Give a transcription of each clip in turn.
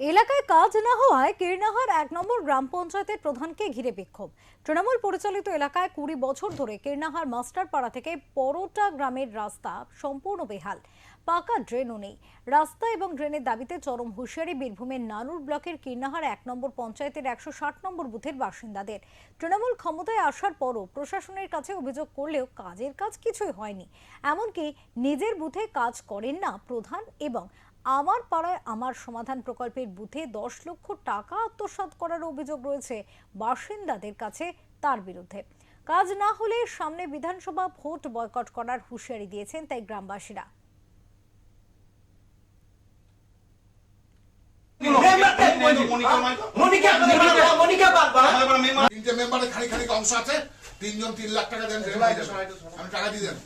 এলাকায় কাজ না হওয়ায় কীর্ণাহার ১ নম্বর গ্রাম পঞ্চায়েতের প্রধানকে ঘিরে বিক্ষোভ। তৃণমূল পরিচালিত এলাকায় ২০ বছর ধরে কীর্ণাহার মাস্টারপাড়া থেকে পরোটা গ্রামের রাস্তা সম্পূর্ণ বেহাল, পাকা ড্রেনও নেই। রাস্তা এবং ড্রেনের দাবিতে চরম হুঁশিয়ারি বীরভূমের নানুর ব্লকের কীর্ণাহার ১ নম্বর পঞ্চায়েতের ১৬০ নম্বর বুথের বাসিন্দাদের। তৃণমূল ক্ষমতায় আসার পরও প্রশাসনের কাছে অভিযোগ করলেও কাজের কাজ কিছুই হয়নি। এমনকি নিজের বুথে কাজ করেন না প্রধান এবং আমার পাড়ায় আমার সমাধান প্রকল্পের বুথে ১০ লক্ষ টাকা আত্মসাৎ করার অভিযোগ রয়েছে বাসিন্দাদের কাছে তার বিরুদ্ধে। কাজ না হলে সামনে বিধানসভা ভোট বয়কট করার হুঁশিয়ারি দিয়েছেন তাই গ্রামবাসীরা। তিনটে মেম্বারের খালি খালি অংশ আছে, ৩ জন ৩ লাখ টাকা দেন, আমি টাকা দিয়ে দেন।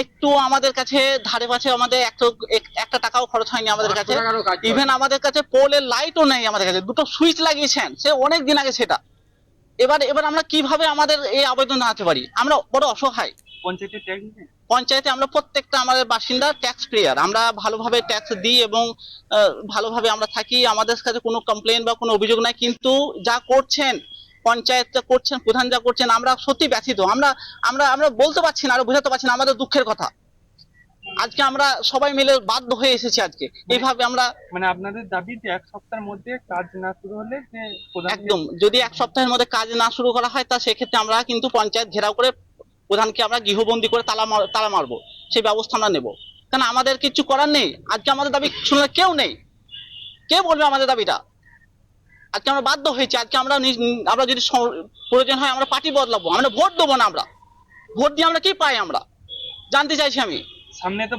একটু আমাদের কাছে ধারে পাশে আমাদের একটা টাকাও খরচ হয়নি আমাদের কাছে। ইভেন আমাদের কাছে পোলের লাইটও নেই আমাদের কাছে, দুটো সুইচ লাগিয়েছেন সে অনেক দিন আগে সেটা। এবার আমরা কিভাবে আমাদের এই আবেদন জানাতে পারি? আমরা বড় অসহায়। পঞ্চায়েতে আমরা প্রত্যেকটা আমাদের বাসিন্দা ট্যাক্স পেয়ার, আমরা ভালোভাবে ট্যাক্স দিই এবং ভালোভাবে আমরা থাকি। আমাদের কাছে কোনো কমপ্লেন বা কোনো অভিযোগ নাই, কিন্তু যা করছেন পঞ্চায়েত যা করছেন, প্রধান যা করছেন, আমরা সত্যি ব্যথিত। আমরা বলতে পারছি না, আরো বোঝাতে পারছি না আমাদের দুঃখের কথা। আজকে আমরা সবাই মিলে বাধ্য হয়ে এসেছি আজকে এইভাবে। আমরা আপনাদের দাবি যে ১ সপ্তাহের মধ্যে কাজ না শুরু হলে যে একদম, যদি ১ সপ্তাহের মধ্যে কাজ না শুরু করা হয় তা সেক্ষেত্রে আমরা কিন্তু পঞ্চায়েত ঘেরাও করে প্রধানকে আমরা গৃহবন্দী করে তালা মারবো, সেই ব্যবস্থা আমরা নেব। কারণ আমাদের কিছু করার নেই। আজকে আমাদের দাবি শুনলে কেউ নেই, কে বলবে আমাদের দাবিটা? আজকে আমরা বাধ্য হয়েছি। আজকে আমরা যদি প্রয়োজন হয় আমরা পার্টি বদলাবো, আমরা ভোট দেবো না। আমরা ভোট দিয়ে আমরা কি পাই আমরা জানতে চাইছি আমি। সামনে তো